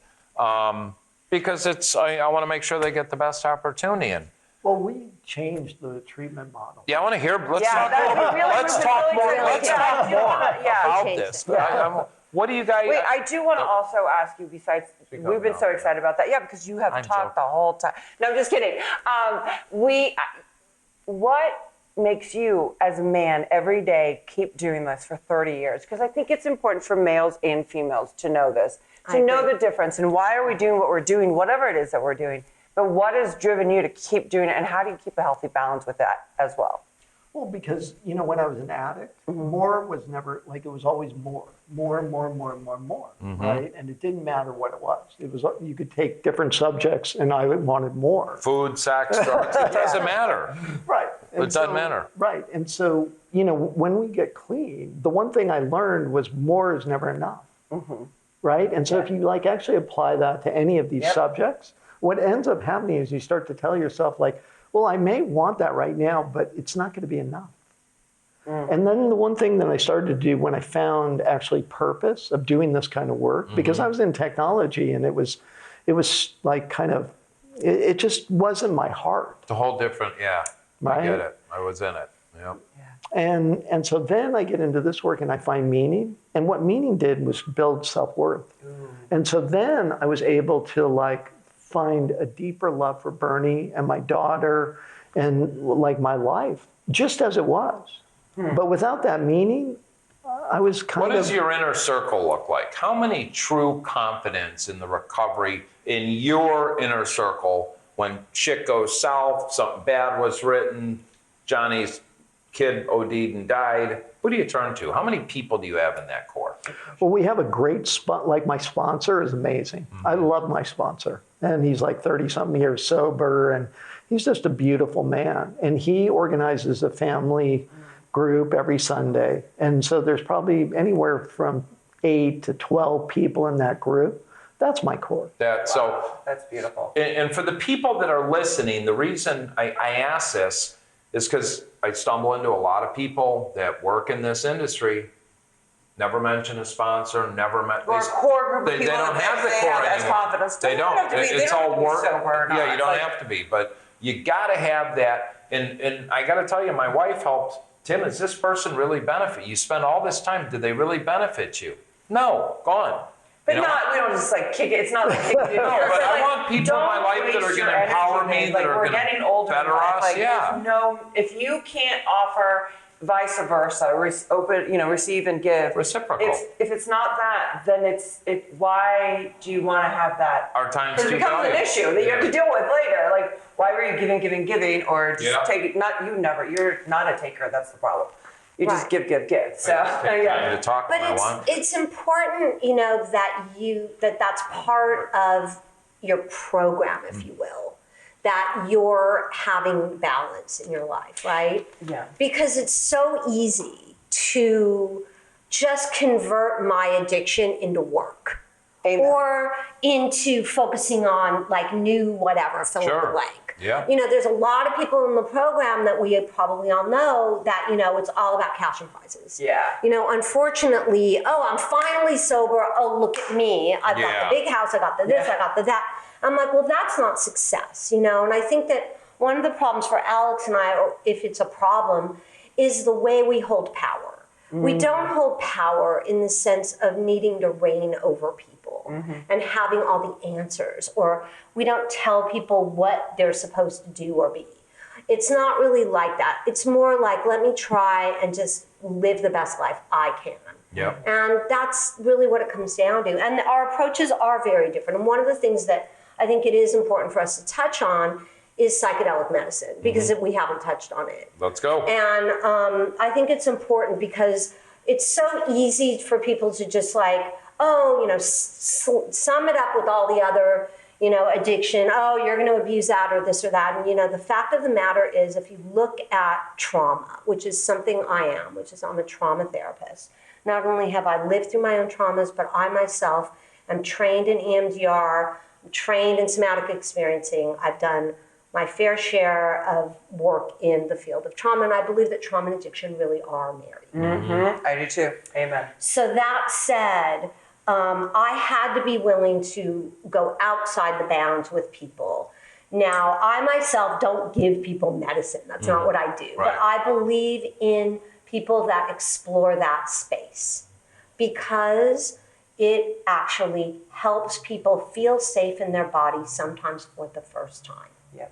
Because it's, I want to make sure they get the best opportunity. And Well, we changed the treatment model. yeah, I want to hear. Let's Yeah, talk. that'd be really- Let's really talk really more. good. Let's Yeah, talk more yeah. about Changed this. it. What do you guys? Wait, I do want to also ask you, besides, we've been so excited about that. Yeah, because you have I'm talked joking. the whole time. No, I'm just kidding. What makes you, as a man, every day keep doing this for 30 years? Because I think it's important for males and females to know this, to know the difference, and why are we doing what we're doing, whatever it is that we're doing. But what has driven you to keep doing it, and how do you keep a healthy balance with that as well? Well, because, you know, when I was an addict, more was never, like, it was always more, right? And it didn't matter what it was. It was, you could take different subjects and I wanted more. Food, sex, drugs. It doesn't matter. Right. It doesn't matter. Right. And so, you know, when we get clean, the one thing I learned was more is never enough. Right. And so if you like actually apply that to any of these subjects, what ends up happening is you start to tell yourself, like, well, I may want that right now, but it's not going to be enough. And then the one thing that I started to do when I found actually purpose of doing this kind of work, because I was in technology and it was like kind of, it just wasn't my heart. It's a whole different, yeah. Right? I get it. I was in it. Yep. And so then I get into this work and I find meaning. And what meaning did was build self-worth. And so then I was able to like find a deeper love for Bernie and my daughter and like my life, just as it was. But without that meaning, I was kind of... What does your inner circle look like? How many true confidence in the recovery in your inner circle when shit goes south, something bad was written, Johnny's kid OD'd and died? Who do you turn to? How many people do you have in that core? Well, we have a great spot. Like my sponsor is amazing. I love my sponsor. And he's like 30-something years sober. And he's just a beautiful man. And he organizes a family group every Sunday. And so there's probably anywhere from 8 to 12 people in that group. That's my core. That's beautiful. And for the people that are listening, the reason I ask this is because I stumble into a lot of people that work in this industry, never mention a sponsor, never mention... Or a core group of they people don't have the they core have as anymore. confidence. They don't. Have to be, It's all work. Sober, yeah, you don't like, have to be, but you got to have that. And I got to tell you, my wife helped. Tim, does this person really benefit? You spend all this time, did they really benefit you? No, gone. But not, we don't just like kick it. It's not like kicking it. No, but I want people in my life that are going to empower me, that are going to better us. Like, Yeah. No, if you can't offer vice versa, receive and give. Reciprocal. If it's not that, then why do you want to have that? Our time's Because it too becomes an valuable. issue that you have to deal with later. Like, why were you giving, or just Yeah. take it? You're not a taker. That's the problem. You just Right. give. So Take time to talk But when I want. it's important, that's part of your program, if you will, that you're having balance in your life, right? Yeah. Because it's so easy to just convert my addiction into work. Amen. Or into focusing on like new whatever, fill in the Sure. blank. Yeah. There's a lot of people in the program that we probably all know that, it's all about cash and prizes. Yeah. Unfortunately, I'm finally sober. Oh, look at me. I've got the big house. I got the this, I got the that. I'm like, well, that's not success, And I think that one of the problems for Alex and I, or if it's a problem, is the way we hold power. We don't hold power in the sense of needing to reign over people and having all the answers, or we don't tell people what they're supposed to do or be. It's not really like that. It's more like, let me try and just live the best life I can. Yep. And that's really what it comes down to. And our approaches are very different. And one of the things that I think it is important for us to touch on is psychedelic medicine, because we haven't touched on it. Let's go. And I think it's important because it's so easy for people to just like, sum it up with all the other, addiction. Oh, you're going to abuse that or this or that. And, the fact of the matter is, if you look at trauma, which is something I am, I'm a trauma therapist. Not only have I lived through my own traumas, but I myself am trained in EMDR, I'm trained in somatic experiencing. I've done my fair share of work in the field of trauma, and I believe that trauma and addiction really are married. I do too. Amen. So that said, I had to be willing to go outside the bounds with people. Now, I myself don't give people medicine. That's not what I do. Right. But I believe in people that explore that space, because it actually helps people feel safe in their body, sometimes for the first time. Yep.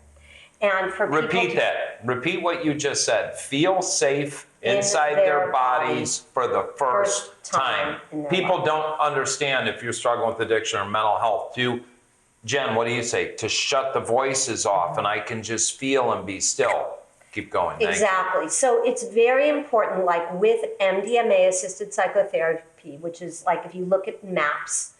And for people Repeat that. Repeat what you just said. Feel safe inside their bodies for the first time. People don't understand, if you're struggling with addiction or mental health, Jen, what do you say? To shut the voices off and I can just feel and be still. Keep going. Thank Exactly. So it's very important, like with MDMA-assisted psychotherapy, which is like, if you look at MAPS,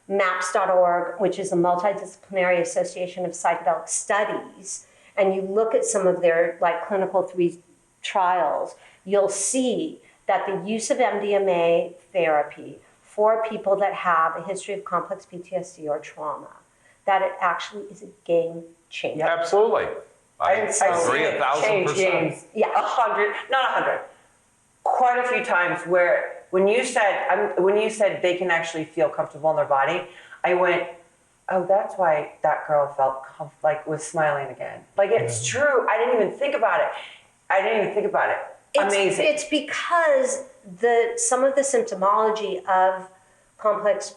MAPS.org, which is a multidisciplinary association of psychedelic studies, and you look at some of their like clinical 3 trials, you'll see that the use of MDMA therapy for people that have a history of complex PTSD or trauma, that it actually is a game changer. Absolutely. I I've agree seen it 1,000%. change games. Yeah, 100, not 100, quite a few times where when you said they can actually feel comfortable in their body, I went, oh, that's why that girl felt was smiling again. Like, it's true. I didn't even think about it. Amazing. It's because some of the symptomology of complex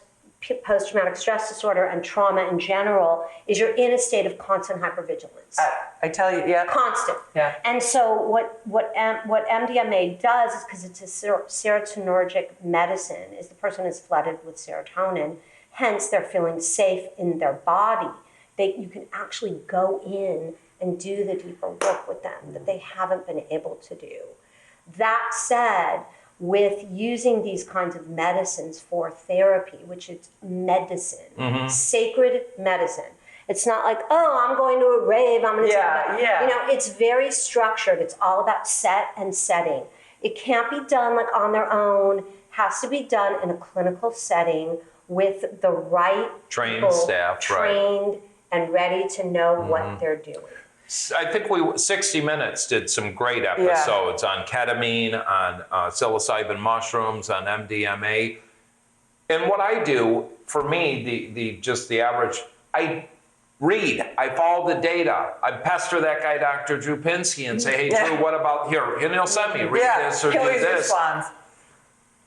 post-traumatic stress disorder and trauma in general is you're in a state of constant hypervigilance. I tell you, yeah. Constant. Yeah. And so what MDMA does is, because it's a serotonergic medicine, is the person is flooded with serotonin, hence they're feeling safe in their body. You can actually go in and do the deeper work with them that they haven't been able to do. That said, with using these kinds of medicines for therapy, which is medicine, sacred medicine. It's not like, oh, I'm going to a rave, I'm going to it's very structured. It's all about set and setting. It can't be done like on their own. Has to be done in a clinical setting with the right Trained people, staff, trained and ready to know what they're doing. I think 60 Minutes did some great episodes on ketamine, on psilocybin mushrooms, on MDMA. And what I do, for me, the average, I read, I follow the data. I pester that guy, Dr. Drew Pinsky, and say, hey, Drew, what about here? And he'll send me, read this or do this. Responds.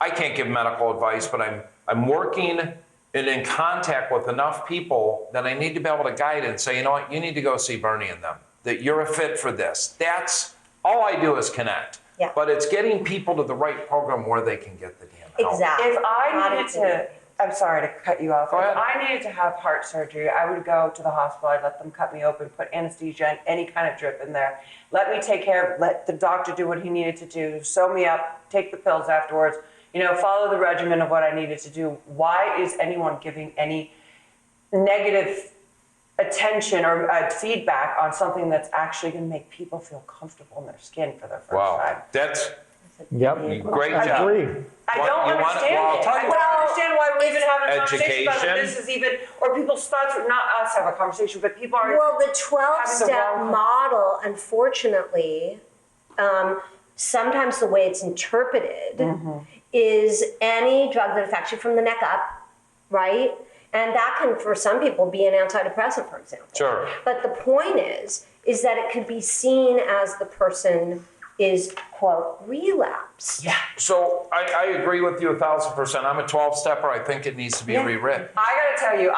I can't give medical advice, but I'm working and in contact with enough people that I need to be able to guide and say, you know what, you need to go see Bernie and them, that you're a fit for this. That's all I do is connect. Yeah. But it's getting people to the right program where they can get the damn help. Exactly. If I needed to, I'm sorry to cut you off. Go ahead. If I needed to have heart surgery, I would go to the hospital. I'd let them cut me open, put anesthesia and any kind of drip in there. Let me take care of, let the doctor do what he needed to do, sew me up, take the pills afterwards, follow the regimen of what I needed to do. Why is anyone giving any negative attention or feedback on something that's actually going to make people feel comfortable in their skin for their first time? That's Yep. great I job. Agree. I don't understand it. I don't understand why we're even having a conversation about it. Education. This is even, or people's thoughts, not us have a conversation, but people are. Well, the having the 12-step wrong- model, unfortunately, sometimes the way it's interpreted is any drug that affects you from the neck up, right? And that can, for some people, be an antidepressant, for example. Sure. But the point is that it could be seen as the person is, quote, relapse. Yeah. So I agree with you 1,000%. I'm a 12-stepper. I think it needs to be rewritten. I gotta tell you,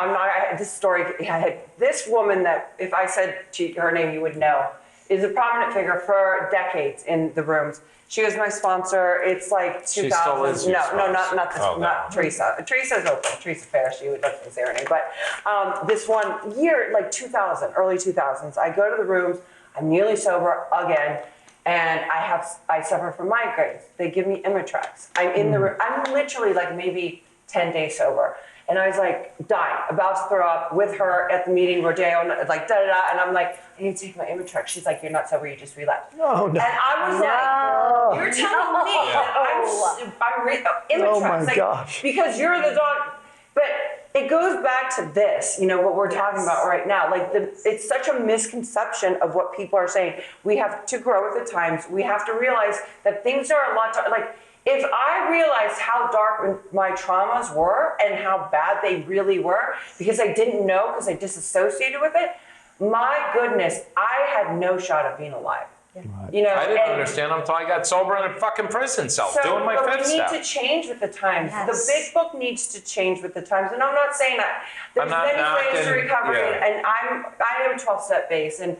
this story, I had this woman that, if I said her name, you would know, is a prominent figure for decades in the rooms. She was my sponsor. It's like 2000. She still is your No, sponsor. not Teresa. Teresa's okay. Teresa Fair. She doesn't say her name. But this one year, like 2000, early 2000s, I go to the rooms. I'm nearly sober again, and I suffer from migraines. They give me Imitrex. I'm in the room. I'm literally like maybe 10 days sober. And I was like dying, about to throw up with her at the meeting, Rodeo, like da-da-da. And I'm like, I need to take my Imitrex. She's like, you're not sober, you just relapsed. Oh, no. And I was like, you're telling me that I'm Imitrex. Oh, my like, gosh. Because you're the dog. But it goes back to this, what we're talking about right now. Like, it's such a misconception of what people are saying. We have to grow with the times. We have to realize that things are a lot, if I realized how dark my traumas were and how bad they really were, because I didn't know, because I disassociated with it, my goodness, I had no shot of being alive. I didn't understand until I got sober in a fucking prison cell, doing my fifth step. We need to change with the times. Yes. The big book needs to change with the times. And I'm not saying that. There's many ways to recovery, and I am 12-step based, and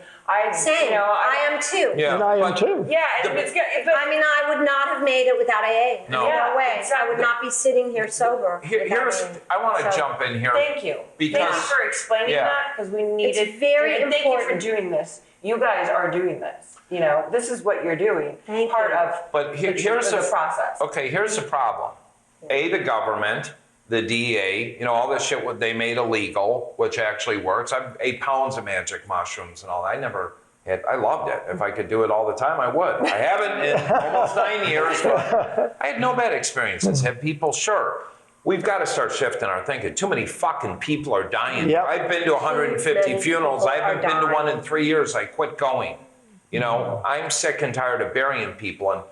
Same. I am too. Yeah, And I am too. Yeah, it's good. But I mean, I would not have made it without AA. No. No way. I exactly. would not be sitting here sober. I want to jump in here. thank you. Because- Thank you for explaining that, because we needed. It's very and thank you for important. doing this. You guys are doing this. This is what you're doing. Thank part you. of But here's the process. Okay, here's the problem. The government, the DEA, all this shit what they made illegal, which actually works. I've 8 pounds of magic mushrooms and all that. I loved it. If I could do it all the time, I would. I haven't in almost 9 years, but I had no bad experiences. Have people? Sure. we've got to start shifting our thinking. Too many fucking people are dying. Yep. I've been to 150 Many funerals. people I haven't are been to one dying. in 3 years. I quit going. You know, I'm sick and tired of burying people. And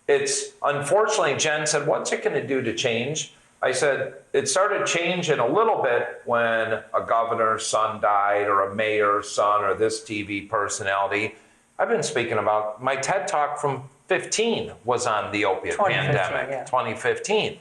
it's, unfortunately, Jen said, what's it going to do to change? I said, it started changing a little bit when a governor's son died or a mayor's son or this TV personality. I've been speaking about, my TED Talk from 15 was on the opiate 2015, pandemic, yeah. 2015.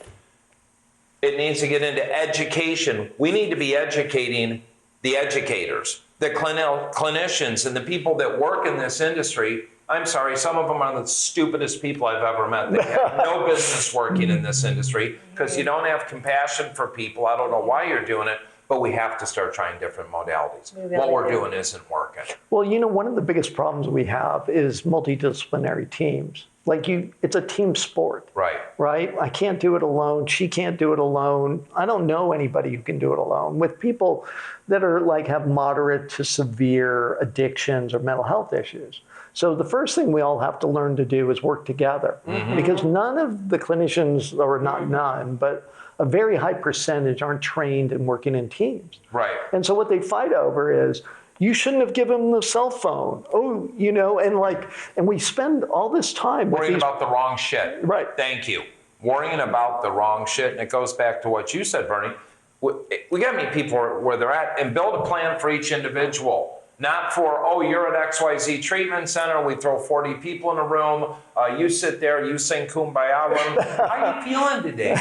It needs to get into education. We need to be educating the educators, the clinicians, and the people that work in this industry. I'm sorry, some of them are the stupidest people I've ever met. They have no business working in this industry because you don't have compassion for people. I don't know why you're doing it, but we have to start trying different modalities. We really What we're do. doing isn't working. Well, you know, one of the biggest problems we have is multidisciplinary teams. Like it's a team sport. Right? I can't do it alone. She can't do it alone. I don't know anybody who can do it alone. With people that are like have moderate to severe addictions or mental health issues. So the first thing we all have to learn to do is work together, because none of the clinicians, or not none, but a very high percentage aren't trained in working in teams. Right. And so what they fight over is, you shouldn't have given them the cell phone. Oh, you know, and we spend all this time Worrying with these, about the wrong shit. Right. Thank you. Worrying about the wrong shit. And it goes back to what you said, Bernie. We got to meet people where they're at and build a plan for each individual. Not for, oh, you're at XYZ treatment center. We throw 40 people in a room. You sit there, you sing Kumbaya. How you feeling today?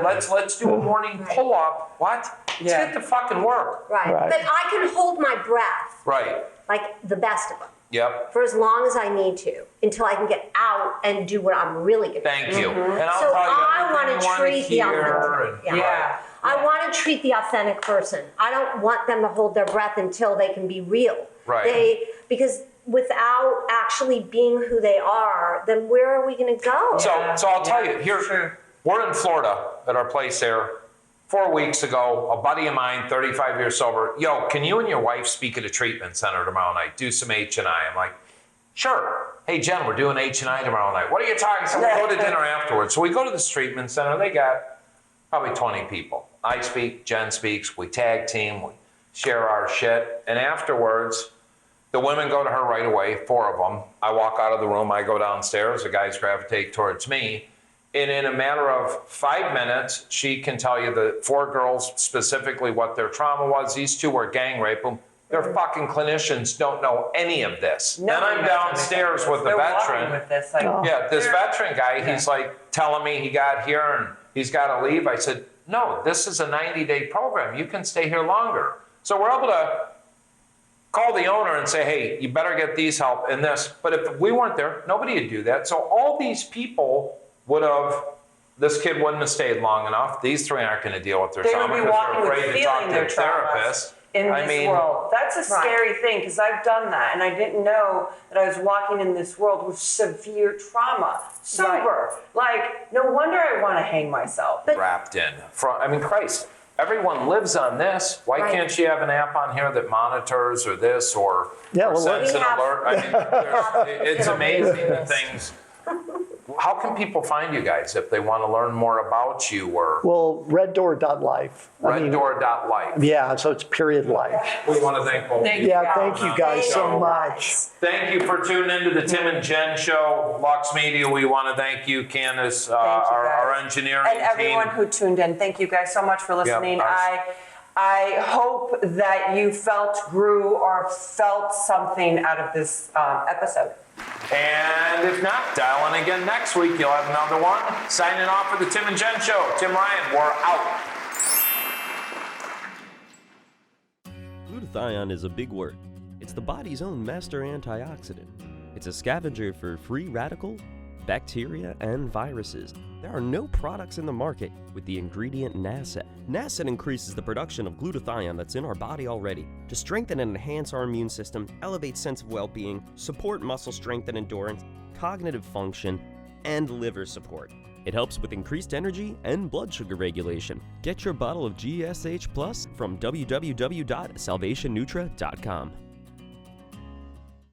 Let's do a morning pull-up. What? Let's get to fucking work. Right. Right. But I can hold my breath, Right. like the best of them, Yep. for as long as I need to, until I can get out and do what I'm really good at. Thank you. And I'll So tell you I everything want you to wanna treat the hear authentic. and- Yeah. I want to treat the authentic person. I don't want them to hold their breath until they can be real. Right. Because without actually being who they are, then where are we going to go? So I'll tell you, True. here, we're in Florida at our place there. 4 weeks ago, a buddy of mine, 35 years sober, yo, can you and your wife speak at a treatment center tomorrow night? Do some H&I. I'm like, sure. Hey, Jen, we're doing H&I tomorrow night. What are you talking about? We'll go to dinner afterwards. So we go to this treatment center. They got probably 20 people. I speak, Jen speaks, we tag team, we share our shit. And afterwards, the women go to her right away, 4 of them. I walk out of the room, I go downstairs, the guys gravitate towards me. And in a matter of 5 minutes, she can tell you the 4 girls specifically what their trauma was. These 2 were gang rape. Their fucking clinicians don't know any of this. Then I'm downstairs with the They're walking veteran. with this, like, Yeah, this veteran guy, he's like telling me he got here and he's got to leave. I said, no, this is a 90-day program. You can stay here longer. So we're able to call the owner and say, hey, you better get these help in this. But if we weren't there, nobody would do that. So all these people would have, this kid wouldn't have stayed long enough. These 3 aren't going to deal with their They trauma would be because walking they're with afraid to talk feeling to their their traumas therapist. in this world. That's a scary thing, because I've done that, and I didn't know that I was walking in this world with severe trauma. Sober. Like, no wonder I want to hang myself. Wrapped in. I mean, Christ, everyone lives on this. Why Right. can't you have an app on here that monitors or this or sends an We have- alert? I mean, it's amazing the things. How can people find you guys if they want to learn more about you or well, reddoor.life. reddoor.life? Yeah, so it's period life. We want to thank both of you. Yeah, thank you guys so Thank you, much. guys. Thank you for tuning into the Tim and Jenn Show. Lux Media, we want to thank you, Candace, our engineering and everyone team. who tuned in. Thank you guys so much for listening. Yep, I hope that you grew, or felt something out of this episode. And if not, dial in again next week. You'll have another one. Signing off for the Tim and Jenn Show. Tim Ryan, we're out. Glutathione is a big word. It's the body's own master antioxidant. It's a scavenger for free radical, bacteria, and viruses. There are no products in the market with the ingredient NACET. NACET increases the production of glutathione that's in our body already to strengthen and enhance our immune system, elevate sense of well-being, support muscle strength and endurance, cognitive function, and liver support. It helps with increased energy and blood sugar regulation. Get your bottle of GSH Plus from www.salvationnutra.com.